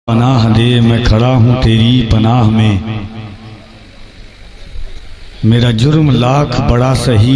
पनाह दे मैं खड़ा हूँ तेरी पनाह में, मेरा जुर्म लाख बड़ा सही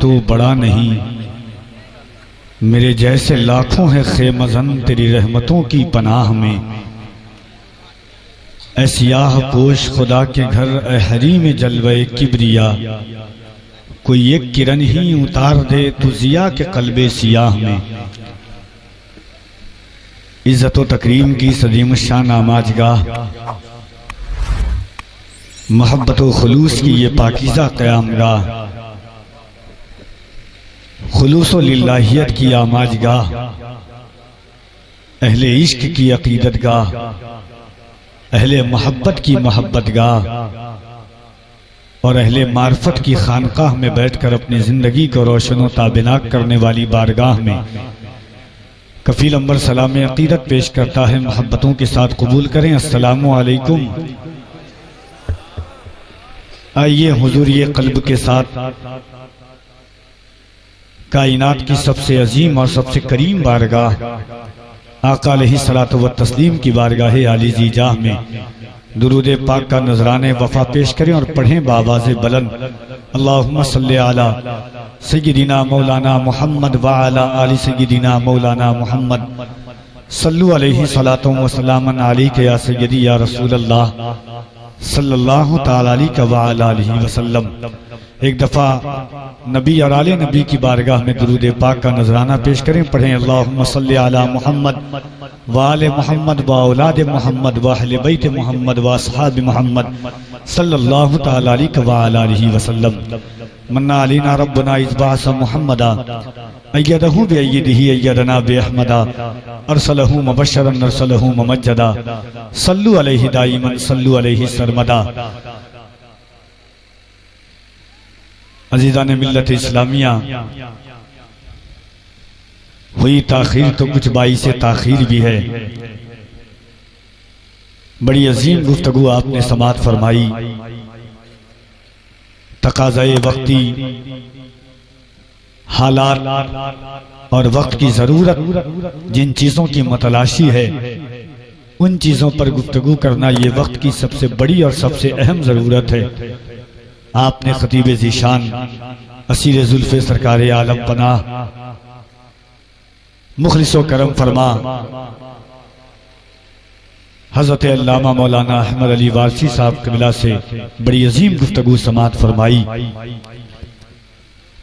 तो बड़ा नहीं। मेरे जैसे लाखों है खेमज़न तेरी रहमतों की पनाह में। ऐ सियाह पोश खुदा के घर ऐ हरीम जलवे किबरिया, कोई एक किरण ही उतार दे तू जिया के कल्बे सियाह में। इज्जत व तकरीम की सदीम शान आमाजगाह, मोहब्बत व खुलूस की ये पाकीज़ा क़यामगाह, खुलूस व लिल्लाहियत की आमाजगाह, अहले इश्क की अकीदतगाह, अहले मोहब्बत की मोहब्बतगाह और अहले मार्फत की खानकाह में बैठकर अपनी ज़िंदगी को रोशन व ताबिनाक करने वाली बारगाह में कफील अंबर सलाम अकीदत पेश करता है। मोहब्बतों के साथ कबूल करें। अस्सलामु अलैकुम। आइए हुजूर ये कल्ब के साथ कायनात की सबसे अजीम और सबसे करीम बारगाह आका अलैहिस्सलातु व तस्लीम की बारगाह आली जी जाह में दुरूद पाक का नजराने वफा पेश करें और पढ़ें बावाज़े बुलंद, अल्लाहुम्मा सल्ली अला सय्यिदिना मौलाना मुहम्मद व अला आलि सय्यिदिना मौलाना मुहम्मद, सल्लु अलैहि सलातो व सलामन अलैका या सय्यदी या रसूल अल्लाह सल्लल्लाहु तआला अलैहि व अला आलिहि वसल्लम। एक दफ़ा नबी और आले नबी की बारगाह में दुरूद पाक का नजराना पेश करें। पढ़ें अल्लाहुम्मा सल्ली अला मुहम्मद व आले मुहम्मद व औलाद मुहम्मद व अहले बैत मुहम्मद व असहाब मुहम्मद सल्लल्लाहु तआला अलैहि व अला आलिहि वसल्लम। मन्ना अलैना रब्बुना इज़बास मुहम्मदा अय्यदहु बिअय्यदिही अय्यदना बिअहमदा अरसलहु मुबश्शरन अरसलहु मुमज्जदा सल्लु अलैहि दाइमन सल्लु अलैहि सरमदा। अजीज़ान मिल्लत इस्लामिया, हुई ताखीर तो कुछ बाइसे ताखीर भी है। बड़ी अजीम गुफ्तगू आपने समात फरमाई। तकाज़ाए वक्ती, हालात और वक्त की ज़रूरत जिन चीज़ों की मतलाशी है उन चीज़ों पर गुफ्तगू करना ये वक्त की सबसे बड़ी और सबसे अहम ज़रूरत है। आपने खतीब ज़ीशान असीर जुल्फ़े सरकार आलम पनाह मुखलिसो करम फरमा हज़रत अल्लामा मौलाना अहमद अली वारसी साहब क़िबला से बड़ी अजीम गुफ्तगू समात फरमाई।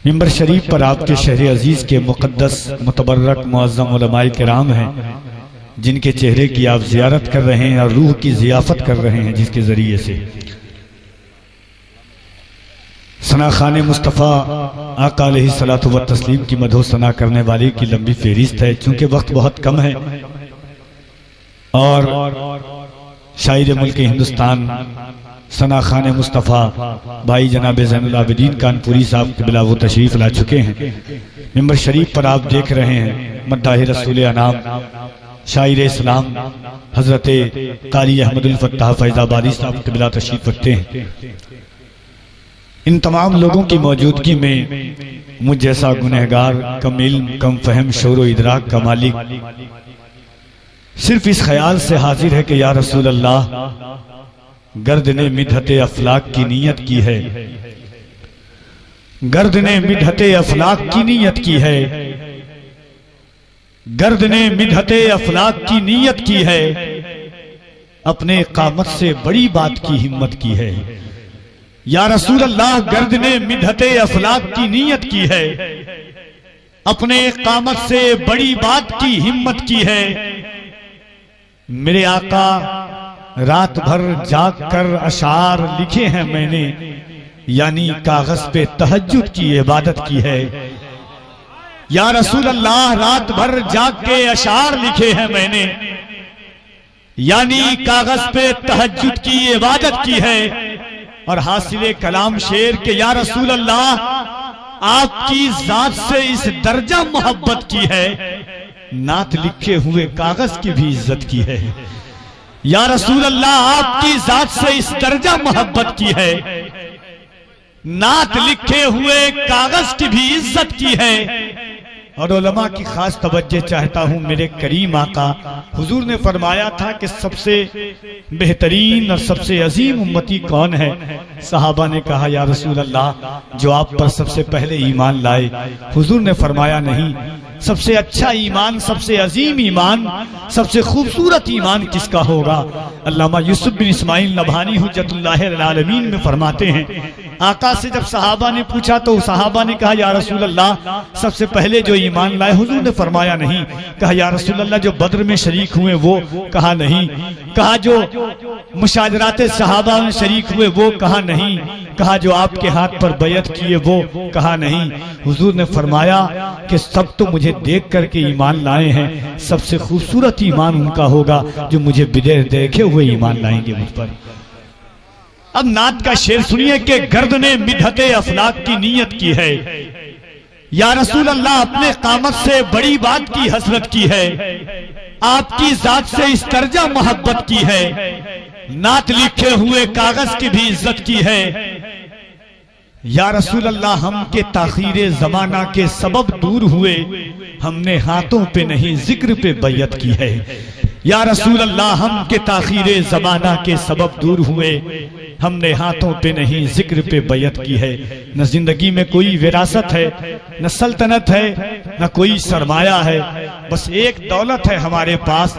मिंबर शरीफ पर आपके शहर अजीज के मुक़द्दस मुतबर्रक मुअज़्ज़म उलमाए किराम हैं जिनके चेहरे की आप ज़ियारत कर रहे हैं और रूह की ज़ियाफ़त कर रहे हैं, जिसके ज़रिए से सना खाने मुस्तफ़ा आका अलैहिस्सलातु व तस्लीम की मदहो सना करने वाले की लंबी फेरिस्त है। चूंकि वक्त बहुत कम है और शायर मुल्क हिंदुस्तान सना खाने मुस्तफ़ा भाई जनाब ज़ैनुल आबिदीन कानपुरी साहब क़िबला वो तशरीफ़ ला चुके हैं। मिंबर शरीफ पर आप देख रहे हैं मद्दाह रसूल अनाम शायर इस्लाम हज़रत कारी अहमदुल फत्ताह फैज़ाबादी साहब क़िबला तशरीफ़ रखते हैं। इन तमाम लोगों की मौजूदगी में मुझ जैसा गुनहगार कम इल्म कम फहम शौर व इदराक का मालिक सिर्फ इस ख्याल से हाजिर है कि या रसूल अल्लाह, गर्द ने मिदहते अफलाक की नीयत की है, गर्द ने मिदहते अफलाक की नीयत की है, गर्द ने मिदहते अफलाक की नीयत की है, अपने कामत से बड़ी बात की हिम्मत की है। या रसूल अल्लाह, गर्द ने मिदहते अफलाक की नीयत की है, अपने कामत से बड़ी बात की हिम्मत की है। मेरे आका रात भर जाग कर अशार लिखे हैं मैंने, यानी कागज पे तहज्जुद की इबादत की है। या रसूल अल्लाह, रात भर जाग के अशार लिखे हैं मैंने, यानी कागज पे तहज्जुद की इबादत की है। और हासिले कलाम शेर के या रसूल अल्लाह, आपकी जात से इस दर्जा मोहब्बत की है, नात लिखे हुए कागज की भी इज्जत की है। या रसूल अल्लाह, आपकी जात से इस दर्जा मोहब्बत की है, नात लिखे हुए कागज की भी इज्जत की है। और उलमा की खास तवज्जो चाहता हूँ मेरे करीम आका हुजूर ने फरमाया था कि सबसे बेहतरीन और सबसे अजीम उम्मती कौन है। सहाबा ने कहा या रसूल अल्लाह जो आप पर सबसे पहले ईमान लाए। हुजूर ने फरमाया नहीं, सबसे अच्छा ईमान, सबसे अजीम ईमान, सबसे खूबसूरत ईमान किसका होगा। अल्लामा यूसुफ बिन इस्माइल नभानी हुज्जतुल्लाह अल आलमीन में फरमाते हैं आका से जब सहाबा ने पूछा तो सहाबा ने कहा या रसूल अल्लाह सबसे पहले जो ईमान लाए। हुजूर ने फरमाया नहीं। कहा या रसूल अल्लाह जो बद्र में शरीक हुए वो। कहा नहीं। कहा जो मुशाजरात सहाबा में शरीक हुए वो। कहा नहीं। कहा जो आपके हाथ पर बैत किए वो। कहा नहीं। हुजूर ने फरमाया कि सब तो मुझे देख करके ईमान लाए हैं, सबसे खूबसूरत ईमान उनका होगा जो मुझे बिगैर देखे हुए ईमान लाएंगे मुझ पर। अब नात का शेर सुनिए कि गर्द ने मिदहते अफलाक की नीयत की है। या रसूल अल्लाह अपने कामत से बड़ी बात की हसरत की है, आपकी जात से इस तरजा मोहब्बत की है, नात लिखे हुए कागज की भी इज्जत की है। या रसूल अल्लाह हम के ताखीरे जमाना के सबब दूर हुए, हमने हाथों पे नहीं जिक्र पे बैयत की है। या रसूल अल्लाह हम के ताखीरे जमाना के सबब दूर हुए, हमने हाथों पे नहीं जिक्र पे बैयत की है। न जिंदगी में कोई विरासत है, न सल्तनत है, न कोई सरमाया है, बस एक दौलत है हमारे पास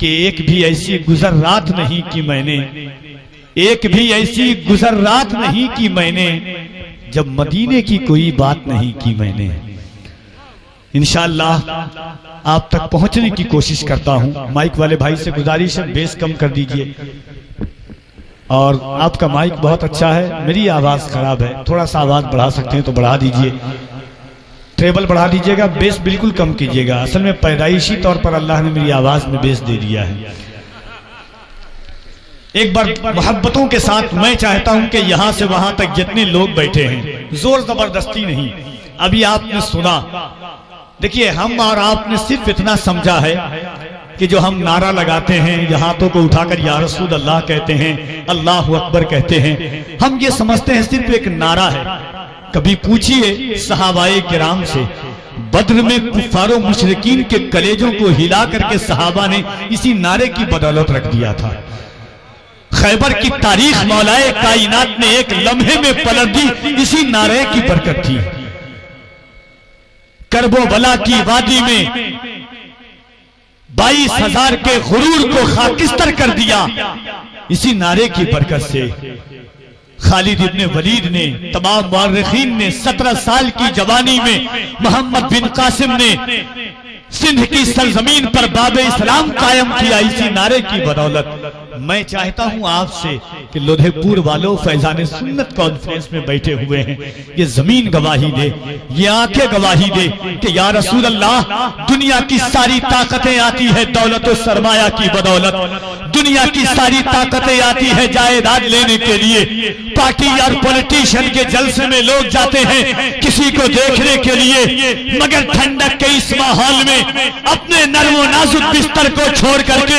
कि एक भी ऐसी गुजर रात नहीं की मैंने, एक भी ऐसी गुजर रात नहीं की मैंने जब मदीने की कोई बात नहीं की मैंने। इंशाअल्लाह आप तक पहुंचने की कोशिश करता हूं। माइक वाले भाई से गुजारिश है बेस कम कर दीजिए। और आपका माइक बहुत अच्छा है, मेरी आवाज खराब है, थोड़ा सा आवाज बढ़ा सकते हैं तो बढ़ा दीजिए। ट्रेबल बढ़ा दीजिएगा, बेस बिल्कुल कम कीजिएगा। असल में पैदाइशी तौर पर अल्लाह ने मेरी आवाज में बेस दे दिया है। एक बार मोहब्बतों के साथ मैं चाहता हूं कि यहां से वहां तक जितने लोग बैठे हैं, जोर जबरदस्ती नहीं। अभी आपने सुना, देखिए हम और आपने सिर्फ इतना समझा है कि जो हम नारा लगाते हैं, हाथों को उठाकर या रसूल अल्लाह कहते हैं, अल्लाह अकबर कहते हैं, हम ये समझते हैं सिर्फ एक नारा है। कभी पूछिए सहाबाए किराम से, बद्र में कुफारो मुशरिकीन के कलेजों को हिला करके सहाबा ने इसी नारे की बदौलत रख दिया था। खैबर की तारीख मौलाए कायनात ने एक लम्हे में पलट दी, इसी नारे की बरकत थी। करबो बला की वादी में 22,000 के गुरूर को खाकिस्तर कर दिया, इसी नारे की बरकत से। खालिद इब्ने वलीद ने, तमाम मुअर्रिखीन ने 17 साल की जवानी में मोहम्मद बिन कासिम ने सिंध की सरजमीन पर बाबे इस्लाम कायम किया, इसी नारे की बदौलत। मैं चाहता हूं आपसे कि लोधेपुर वालों फैजान सुन्नत कॉन्फ्रेंस में बैठे हुए हैं, ये जमीन गवाही दे, ये आंखें गवाही दे कि या रसूल अल्लाह दुनिया की सारी ताकतें आती है दौलत और सरमाया की बदौलत, दुनिया की सारी ताकतें आती है जायदाद लेने के लिए। पार्टी और पॉलिटिशियन के जलसे में लोग जाते हैं किसी को देखने के लिए, मगर ठंडक के इस माहौल में अपने नर्मो नाजुक बिस्तर को छोड़ करके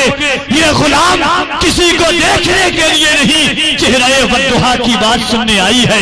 ये गुलाम किसी को देखने के लिए नहीं, चेहरे वद्दुहा की बात सुनने आई है,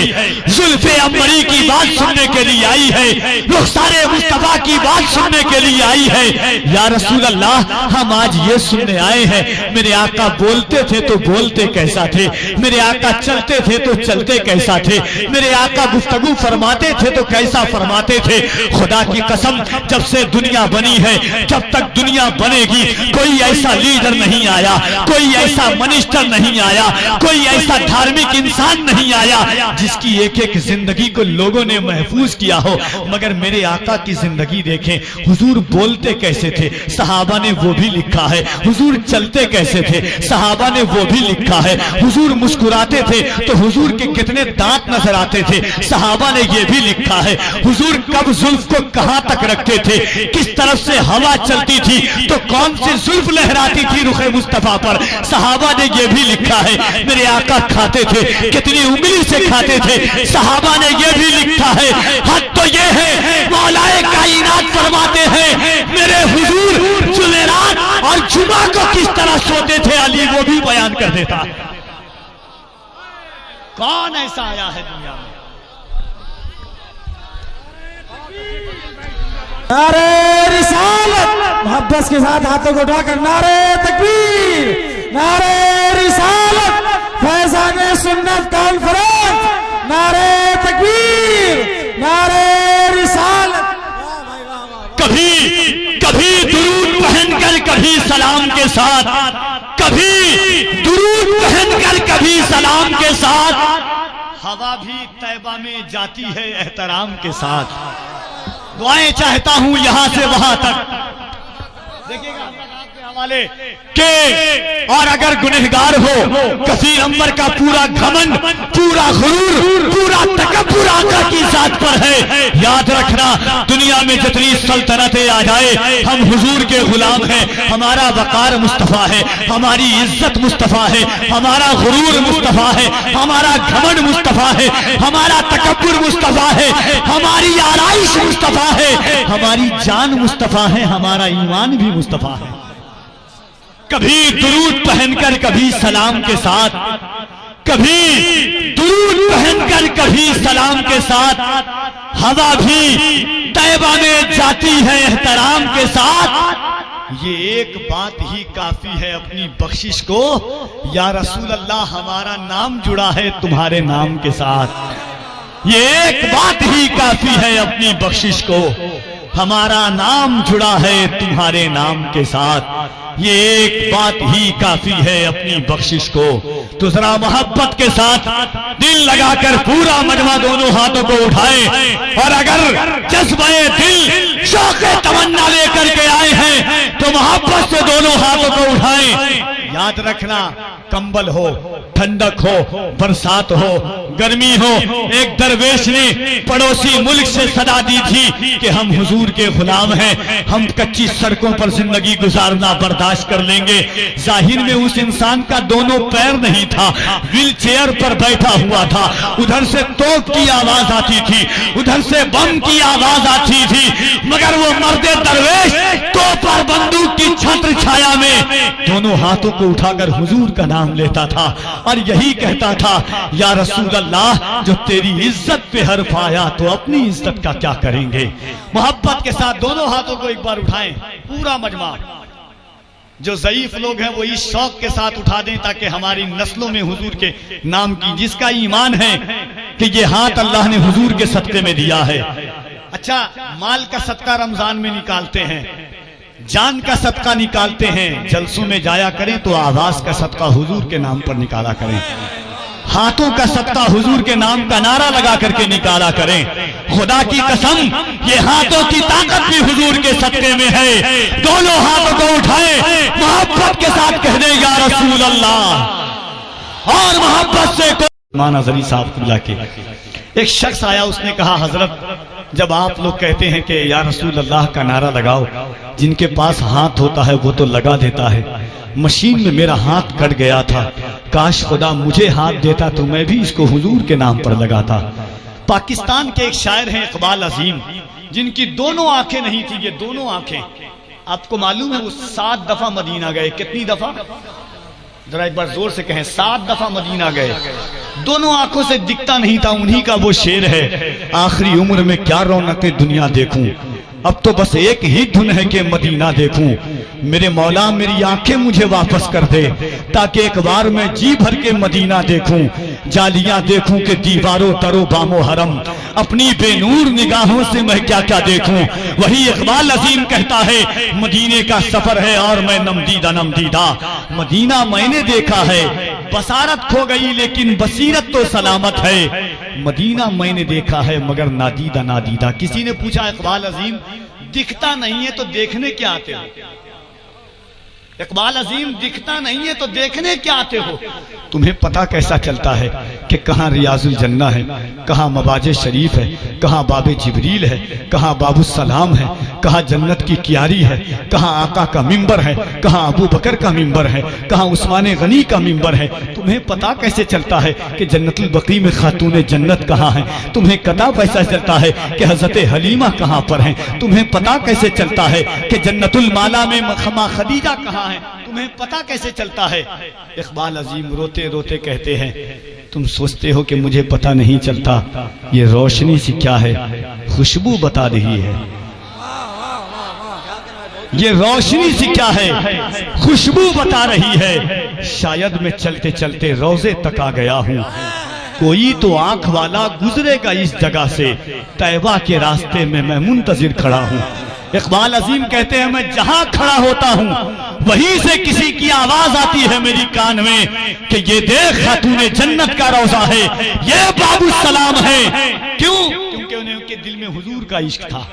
जुल्फे अम्बरी की बात सुनने के लिए आई है, रुखसारे मुस्तफा की बात सुनने के लिए आई है। या रसूल अल्लाह हम आज ये सुनने आए हैं, मेरे आका बोलते थे तो बोलते कैसा थे, मेरे आका चलते थे तो चलते कैसा थे, मेरे आका गुफ्तगू फरमाते थे तो कैसा फरमाते थे। खुदा की कसम जब से दुनिया बनी है, जब तक दुनिया बनेगी, कोई ऐसा लीडर नहीं आया, कोई ऐसा मिनिस्टर नहीं आया, कोई ऐसा धार्मिक इंसान नहीं आया जिसकी एक एक जिंदगी को लोगों ने महफूज किया हो। मगर मेरे आका की जिंदगी देखें, हुजूर बोलते कैसे थे, सहाबा ने वो भी लिखा है। हुजूर चलते कैसे थे, सहाबा ने वो भी लिखा है। हुजूर मुस्कुराते थे तो हुजूर के कितने दांत नजर आते थे, सहाबा ने ये भी लिखा है। हुजूर कब जुल्फ को कहां तक रखते थे, किस तरफ से हवा चलती थी तो कौन सी जुल्फ लहराती थी रुखे मुस्तफा पर, सहाबा ने ये भी लिखा है। मेरे आका खाते थे कितनी उंगली से खाते थे, सहाबा ने ये भी लिखा है। हद तो ये है मौलाए कायनात फरमाते हैं मेरे हुजूर जुमेरात और जुमा को किस तरह सोते थे, अली वो भी बयान कर देता। कौन ऐसा आया है दुनिया में? नारे रिसालत, मोहब्बत के साथ हाथों को उठाकर नारे तकबीर, नारे रिसालत, फैजान सुन्नत कॉन्फ्रेंस, नारे तकबीर, नारे रिसालत। कभी कभी दुरूद पहनकर कभी सलाम के साथ, कभी दुरूद पहनकर कभी सलाम के साथ, हवा भी तैबा में जाती है एहतराम के साथ। दुआएं चाहता हूं यहां से वहां तक, देखिएगा हवाले के। और अगर गुनहगार हो कसीर अंबर का पूरा घमंड, पूरा गुरूर, पूरा तकब्बुर आका की जात पर है। याद रखना, दुनिया में जितनी सल्तनतें आ जाए, हम हुजूर के गुलाम हैं। हमारा वकार मुस्तफा है, हमारी इज्जत मुस्तफा है, हमारा गुरूर मुस्तफा है, हमारा घमंड मुस्तफा है, हमारा तकब्बुर मुस्तफा है, हमारी आराइश मुस्तफा है, हमारी जान मुस्तफा है, हमारा ईमान भी मुस्तफा है। कभी दुरूद पहनकर कभी सलाम के साथ, कभी दुरूद पहनकर कभी सलाम के साथ, हवा भी तैबा में जाती है एहतराम के साथ। ये एक बात ही काफी है अपनी बख्शिश को, या रसूल अल्लाह हमारा नाम जुड़ा है तुम्हारे नाम के साथ। ये एक बात ही काफी है अपनी बख्शिश को, हमारा नाम जुड़ा है तुम्हारे नाम के साथ। ये एक बात ही काफी है अपनी बख्शिश को। तो जरा मोहब्बत के साथ दिल लगाकर पूरा मजमा दोनों हाथों को उठाए, और अगर जज्बे दिल शौक़े तमन्ना लेकर के आए हैं तो मोहब्बत से दोनों हाथों को उठाएं। याद रखना, कंबल हो, ठंडक हो, बरसात हो, गर्मी हो, एक दरवेश ने पड़ोसी मुल्क से सदा दी थी कि हम हुजूर के गुलाम हैं, हम कच्ची सड़कों पर जिंदगी गुजारना बर्दाश्त कर लेंगे। जाहिर में उस इंसान का दोनों पैर नहीं था, व्हील चेयर पर बैठा हुआ था। उधर से तोप की आवाज आती थी, उधर से बम की आवाज आती थी, मगर वो मर्दे दरवेश तोप और बंदूक की छत्र छाया में दोनों हाथों को उठाकर हुजूर का नाम लेता था और यही कहता था, या रसूल अल्लाह जो तेरी इज्जत पे हर्फ आया तो अपनी इज्जत का क्या करेंगे। मोहब्बत के साथ दोनों हाथों को एक बार उठाएं, पूरा मजमा। जो ज़ईफ लोग हैं वो इस शौक के साथ उठा दें ताकि हमारी नस्लों में हुजूर के नाम की, जिसका ईमान है कि ये हाथ अल्लाह ने हुजूर के सदके में दिया है। अच्छा, माल का सदका रमजान में निकालते हैं, जान का सदका निकालते हैं, जलसों में जाया करें तो आवाज का सदका हुजूर के नाम पर निकाला करें, हाथों का सदका हुजूर के नाम का नारा लगा करके निकाला करें। खुदा की कसम, ये हाथों की ताकत भी हुजूर के सदके में है। दोनों हाथों को उठाए, मोहब्बत के साथ कह दे या रसूल अल्लाह। और मोहब्बत से माना जरी साहब कुल्ला के एक शख्स आया, उसने कहा, हजरत जब आप लोग कहते हैं कि या रसूल अल्लाह का नारा लगाओ, जिनके पास हाथ होता है वो तो लगा देता है, मशीन में मेरा हाथ कट गया था, काश खुदा मुझे हाथ देता तो मैं भी इसको हुजूर के नाम पर लगाता। पाकिस्तान के एक शायर हैं इकबाल अजीम, जिनकी दोनों आंखें नहीं थी, ये दोनों आंखें, आपको मालूम है वो 7 दफा मदीना गए। कितनी दफा, जरा एक बार जोर से कहें, 7 दफा मदीना गए। दोनों आंखों से दिखता नहीं था, उन्हीं का वो शेर है, आखिरी उम्र में क्या रौनकें दुनिया देखूं, अब तो बस एक ही धुन है कि मदीना देखूं। मेरे मौला मेरी आंखें मुझे वापस कर दे ताकि एक बार मैं जी भर के मदीना देखूं, जालियां देखूं कि दीवारों तरो बामो हरम, अपनी बेनूर निगाहों से मैं क्या क्या देखूं। वही इकबाल अजीम कहता है, मदीने का सफर है और मैं नमदीदा नमदीदा, मदीना मैंने देखा है, बसारत खो गई लेकिन बसीरत तो सलामत है। मदीना मैंने देखा है मगर नादीदा नादीदा। किसी ने पूछा, इकबाल अजीम दिखता नहीं है तो देखने क्या आते हो? इकबाल अजीम दिखता नहीं है तो देखने क्या आते हो? तुम्हें पता कैसा चलता है कि कहाँ रियाजुल जन्ना है, कहाँ मबाजे शरीफ है, कहाँ बाबे जिब्रील है, कहाँ बाबुस्सलाम है, कहाँ जन्नत की क्यारी है, कहाँ आका का मिंबर है, कहाँ अबू बकर का मिंबर है, कहाँ उस्मान गनी का मिंबर है। तुम्हें पता कैसे चलता है कि जन्नतुल बकी में खातून जन्नत कहाँ है? तुम्हें पता कैसा चलता है कि हजरत हलीमा कहाँ पर है? तुम्हें पता कैसे चलता है कि जन्नतुल माला में मखमा खदीजा कहाँ है? तुम्हें पता कैसे चलता है? इकबाल अजीम रोते रोते कहते हैं, तुम सोचते हो कि मुझे पता नहीं चलता, ये रोशनी सी क्या है, खुशबू बता रही है। ये रोशनी सी क्या है, खुशबू बता रही है। शायद मैं चलते चलते रोजे तक आ गया हूँ, कोई तो आंख वाला गुजरेगा इस जगह से, तैबा के रास्ते में मैं मुंतजिर खड़ा हूँ। इकबाल अजीम कहते हैं मैं जहां खड़ा होता हूँ वहीं से किसी की आवाज आती है मेरी कान में कि ये देख खातूने जन्नत का रोजा है, ये बाबू सलाम है। क्यों? क्योंकि उनके दिल में हुजूर का इश्क था।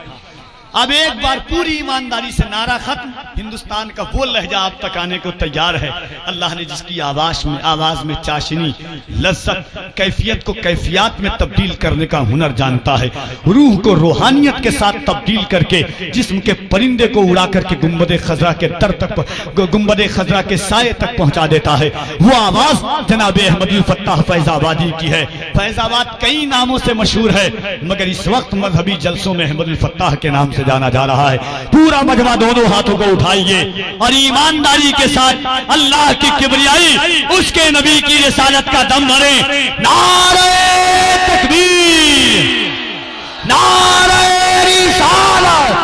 अब एक बार पूरी ईमानदारी से नारा खत्म, हिंदुस्तान का वो लहजा आप तक आने को तैयार है। अल्लाह ने जिसकी आवाज में चाशनी, लज्जत, कैफियत को कैफियत में तब्दील करने का हुनर जानता है, रूह को रूहानियत के साथ तब्दील करके जिस्म के परिंदे को उड़ा करके गुंबदे खजरा के दर तक, गुंबदे खजरा के साये तक पहुंचा देता है, वो आवाज जनाब अहमदुल फत्ताह फैजाबादी की है। फैजाबाद कई नामों से मशहूर है, मगर इस वक्त मजहबी जलसों में अहमदुल फत्ताह के नाम से जाना जा रहा है। पूरा मजमा दोनों हाथों को उठाइए और ईमानदारी के साथ अल्लाह की किबरियाई, उसके नबी की रिसालत का दम भरे। नारे तकबीर, नारे रिसालत,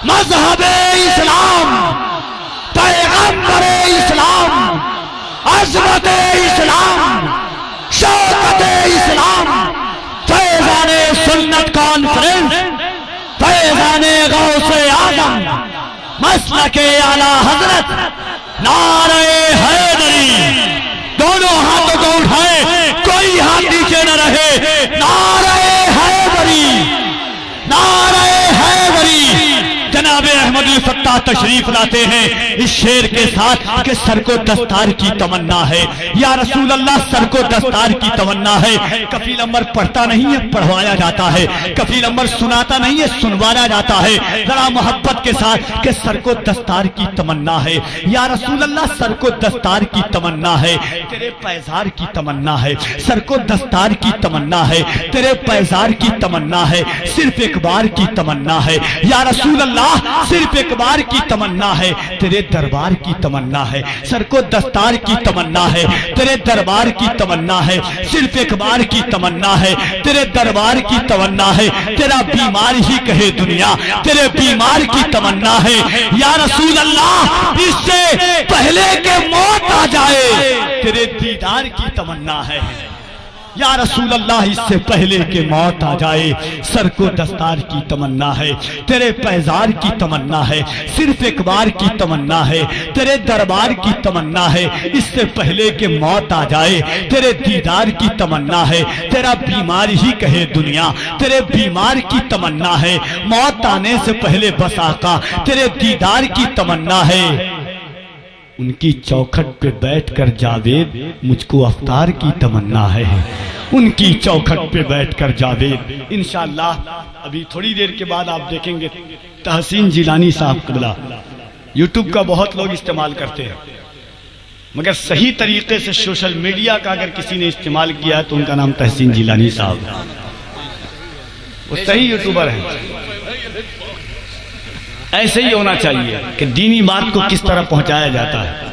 मजहबे इस्लाम, पैगंबरे इस्लाम, अज़मते इस्लाम, शौकते इस्लाम, फैज़ाने सुन्नत कॉन्फ्रेंस, फैज़ाने गौसे आज़म, मसलके आला हजरत, नारे हैदरी। दोनों हाथों को उठाए, कोई हाथ नीचे न रहे। नारे हैदरी, नारे हैदरी। जनाब अहमदुल फत्ताह तशरीफ लाते हैं इस शेर के साथ कि सर को दस्तार की तमन्ना है, या रसूल अल्लाह सर को दस्तार की तमन्ना है। कफील अमर पढ़ता नहीं है, पढ़वाया जाता है। कफील अमर सुनाता नहीं है, सुनवाया जाता है। जरा मोहब्बत के साथ कि सर को दस्तार की तमन्ना है, या रसूल अल्लाह सर को दस्तार की तमन्ना है, तेरे पैजार की तमन्ना है। सर को दस्तार की तमन्ना है, तेरे पैजार की तमन्ना है, सिर्फ एक बार की तमन्ना है। या रसूल अल्लाह सिर्फ एक बार की तमन्ना है, तेरे दरबार की तमन्ना है। सर को दस्तार की तमन्ना है, तेरे दरबार की तमन्ना है, सिर्फ एक बार की तमन्ना है, तेरे दरबार की तमन्ना है। तेरा बीमार ही कहे दुनिया, तेरे बीमार की तमन्ना है। या रसूल अल्लाह इससे पहले के मौत आ जाए, तेरे दीदार की तमन्ना है। या रसूल अल्लाह इससे पहले के मौत आ जाए, सर को दस्तार की तमन्ना है, तेरे पैजार की तमन्ना है, सिर्फ एक बार की तमन्ना है, तेरे दरबार की तमन्ना है। इससे पहले के मौत आ जाए, तेरे दीदार की तमन्ना है। तेरा बीमार ही कहे दुनिया, तेरे बीमार की तमन्ना है। मौत आने से पहले बस आका तेरे दीदार की तमन्ना है। उनकी चौखट पे बैठकर जावेद, मुझको अफ्तार की तमन्ना है। उनकी चौखट पे बैठकर जावेद। इंशाअल्लाह अभी थोड़ी देर के बाद आप देखेंगे तहसीन जिलानी साहब क़िबला। यूट्यूब का बहुत लोग इस्तेमाल करते हैं, मगर सही तरीके से सोशल मीडिया का अगर किसी ने इस्तेमाल किया है तो उनका नाम तहसीन जिलानी साहब, वो सही यूट्यूबर हैं। ऐसे ही होना चाहिए कि दीनी बात को किस तरह पहुंचाया जाता है।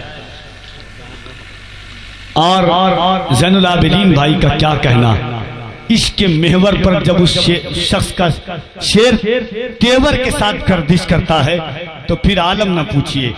और ज़ैनुल आबिदीन भाई का क्या कहना, इसके मेहवर पर जब उस शख्स का शेर तेवर के साथ गर्दिश करता है तो फिर आलम न पूछिए।